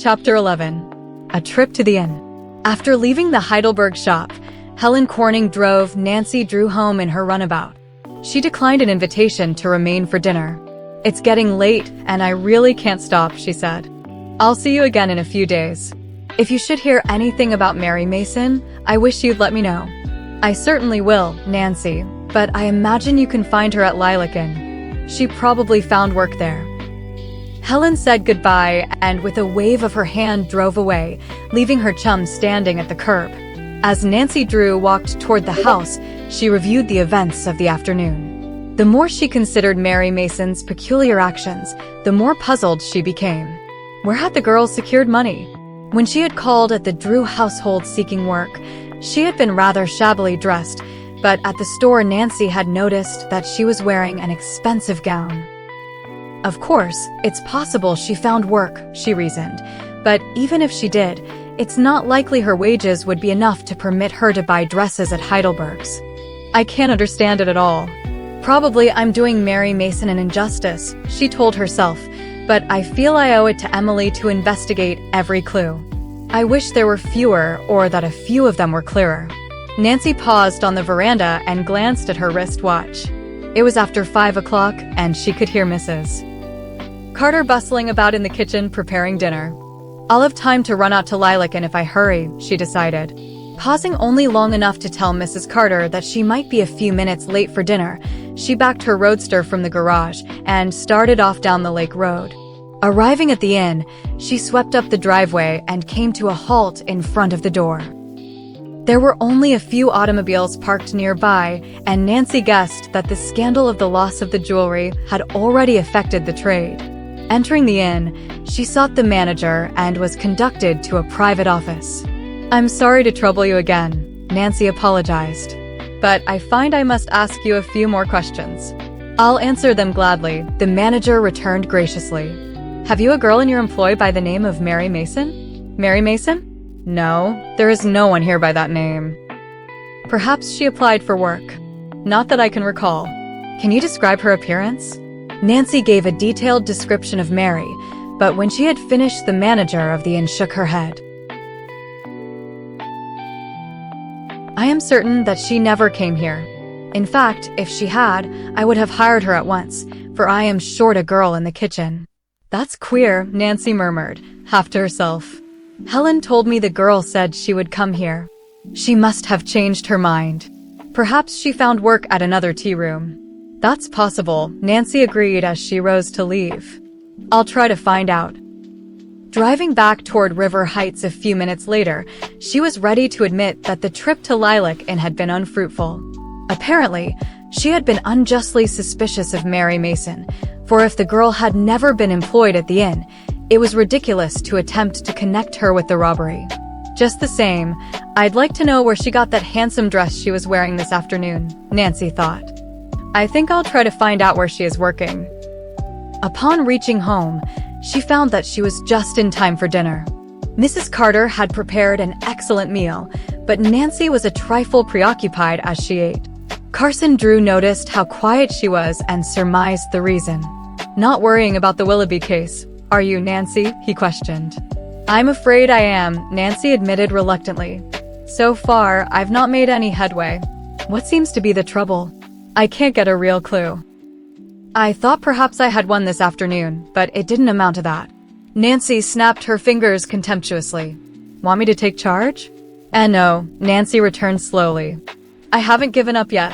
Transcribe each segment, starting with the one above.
Chapter 11. A Trip to the Inn. After leaving the Heidelberg shop, Helen Corning drove Nancy Drew home in her runabout. She declined an invitation to remain for dinner. "It's getting late, and I really can't stop," she said. "I'll see you again in a few days. If you should hear anything about Mary Mason, I wish you'd let me know." "I certainly will, Nancy, but I imagine you can find her at Lilac Inn. She probably found work there." Helen said goodbye and with a wave of her hand drove away, leaving her chum standing at the curb. As Nancy Drew walked toward the house, she reviewed the events of the afternoon. The more she considered Mary Mason's peculiar actions, the more puzzled she became. Where had the girls secured money? When she had called at the Drew household seeking work, she had been rather shabbily dressed, but at the store Nancy had noticed that she was wearing an expensive gown. Of course, it's possible she found work, she reasoned, but even if she did, it's not likely her wages would be enough to permit her to buy dresses at Heidelberg's. "I can't understand it at all. Probably I'm doing Mary Mason an injustice," she told herself, "but I feel I owe it to Emily to investigate every clue. I wish there were fewer, or that a few of them were clearer." Nancy paused on the veranda and glanced at her wristwatch. It was after 5 o'clock, and she could hear Mrs. Carter bustling about in the kitchen preparing dinner. "I'll have time to run out to Lilac Inn if I hurry," she decided. Pausing only long enough to tell Mrs. Carter that she might be a few minutes late for dinner, she backed her roadster from the garage and started off down the lake road. Arriving at the inn, she swept up the driveway and came to a halt in front of the door. There were only a few automobiles parked nearby, and Nancy guessed that the scandal of the loss of the jewelry had already affected the trade. Entering the inn, she sought the manager and was conducted to a private office. "I'm sorry to trouble you again," Nancy apologized, "but I find I must ask you a few more questions." "I'll answer them gladly," the manager returned graciously. "Have you a girl in your employ by the name of Mary Mason?" "Mary Mason? No, there is no one here by that name." "Perhaps she applied for work." "Not that I can recall." "Can you describe her appearance?" Nancy gave a detailed description of Mary, but when she had finished, the manager of the inn shook her head. "I am certain that she never came here. In fact, if she had, I would have hired her at once, for I am short a girl in the kitchen." "That's queer," Nancy murmured, half to herself. "Helen told me the girl said she would come here. She must have changed her mind. Perhaps she found work at another tea room." "That's possible," Nancy agreed as she rose to leave. "I'll try to find out." Driving back toward River Heights a few minutes later, she was ready to admit that the trip to Lilac Inn had been unfruitful. Apparently, she had been unjustly suspicious of Mary Mason, for if the girl had never been employed at the inn, it was ridiculous to attempt to connect her with the robbery. Just the same, I'd like to know where she got that handsome dress she was wearing this afternoon, Nancy thought. "I think I'll try to find out where she is working." Upon reaching home, she found that she was just in time for dinner. Mrs. Carter had prepared an excellent meal, but Nancy was a trifle preoccupied as she ate. Carson Drew noticed how quiet she was and surmised the reason. "Not worrying about the Willoughby case, are you, Nancy?" he questioned. "I'm afraid I am," Nancy admitted reluctantly. "So far, I've not made any headway." "What seems to be the trouble?" "I can't get a real clue. I thought perhaps I had one this afternoon, but it didn't amount to that." Nancy snapped her fingers contemptuously. "Want me to take charge?" No, Nancy returned slowly. "I haven't given up yet.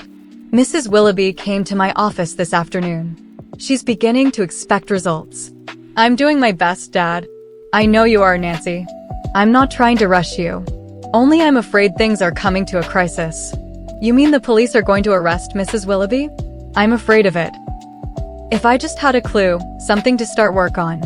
Mrs. Willoughby came to my office this afternoon. She's beginning to expect results." "I'm doing my best, Dad." "I know you are, Nancy. I'm not trying to rush you. Only I'm afraid things are coming to a crisis." "You mean the police are going to arrest Mrs. Willoughby?" "I'm afraid of it. If I just had a clue, something to start work on."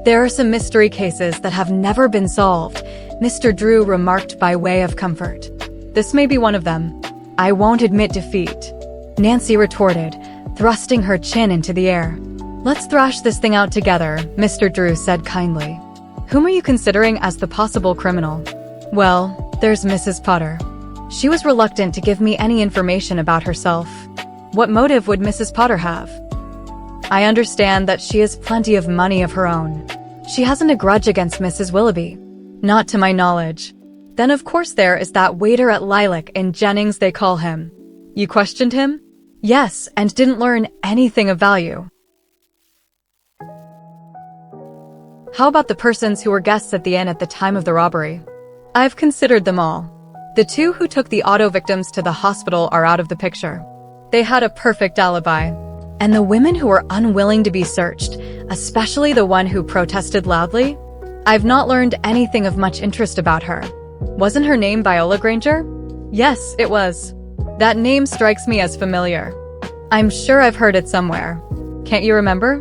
"There are some mystery cases that have never been solved," Mr. Drew remarked by way of comfort. "This may be one of them." "I won't admit defeat," Nancy retorted, thrusting her chin into the air. "Let's thrash this thing out together," Mr. Drew said kindly. "Whom are you considering as the possible criminal?" "Well, there's Mrs. Potter. She was reluctant to give me any information about herself." "What motive would Mrs. Potter have?" "I understand that she has plenty of money of her own." She hasn't a grudge against Mrs. Willoughby. Not to my knowledge. Then of course there is that waiter at Lilac Inn, Jennings they call him. You questioned him? Yes, and didn't learn anything of value. How about the persons who were guests at the inn at the time of the robbery? I've considered them all. The two who took the auto victims to the hospital are out of the picture. They had a perfect alibi. And the women who were unwilling to be searched, especially the one who protested loudly? I've not learned anything of much interest about her. Wasn't her name Viola Granger? Yes, it was. That name strikes me as familiar. I'm sure I've heard it somewhere. Can't you remember?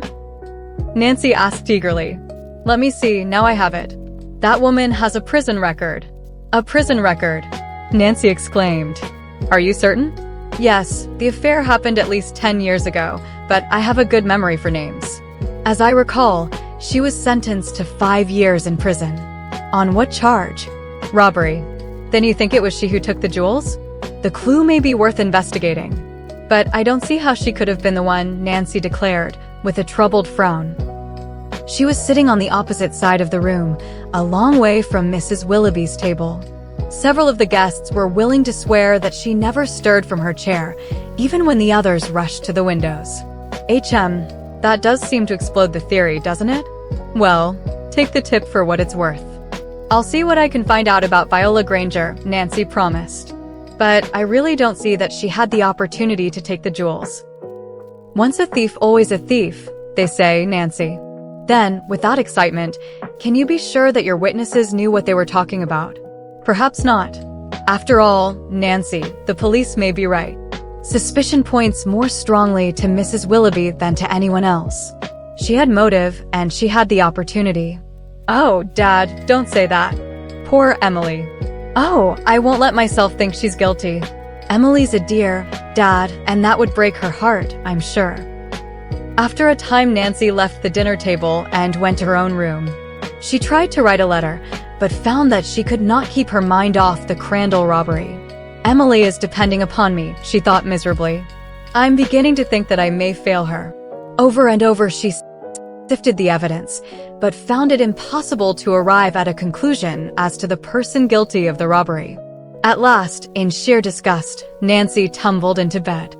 Nancy asked eagerly. Let me see, now I have it. That woman has a prison record. A prison record, Nancy exclaimed. Are you certain? Yes, the affair happened at least 10 years ago, but I have a good memory for names. As I recall, she was sentenced to 5 years in prison. On what charge? Robbery. Then you think it was she who took the jewels? The clue may be worth investigating. But I don't see how she could have been the one, Nancy declared, with a troubled frown. She was sitting on the opposite side of the room, a long way from Mrs. Willoughby's table. Several of the guests were willing to swear that she never stirred from her chair, even when the others rushed to the windows. That does seem to explode the theory, doesn't it? Well, take the tip for what it's worth. I'll see what I can find out about Viola Granger, Nancy promised. But I really don't see that she had the opportunity to take the jewels. Once a thief, always a thief, they say, Nancy. Then, without excitement, can you be sure that your witnesses knew what they were talking about? Perhaps not. After all, Nancy, the police may be right. Suspicion points more strongly to Mrs. Willoughby than to anyone else. She had motive, and she had the opportunity. Oh, Dad, don't say that. Poor Emily. Oh, I won't let myself think she's guilty. Emily's a dear, Dad, and that would break her heart, I'm sure. After a time, Nancy left the dinner table and went to her own room. She tried to write a letter, but found that she could not keep her mind off the Crandall robbery. Emily is depending upon me, she thought miserably. I'm beginning to think that I may fail her. Over and over she sifted the evidence, but found it impossible to arrive at a conclusion as to the person guilty of the robbery. At last, in sheer disgust, Nancy tumbled into bed.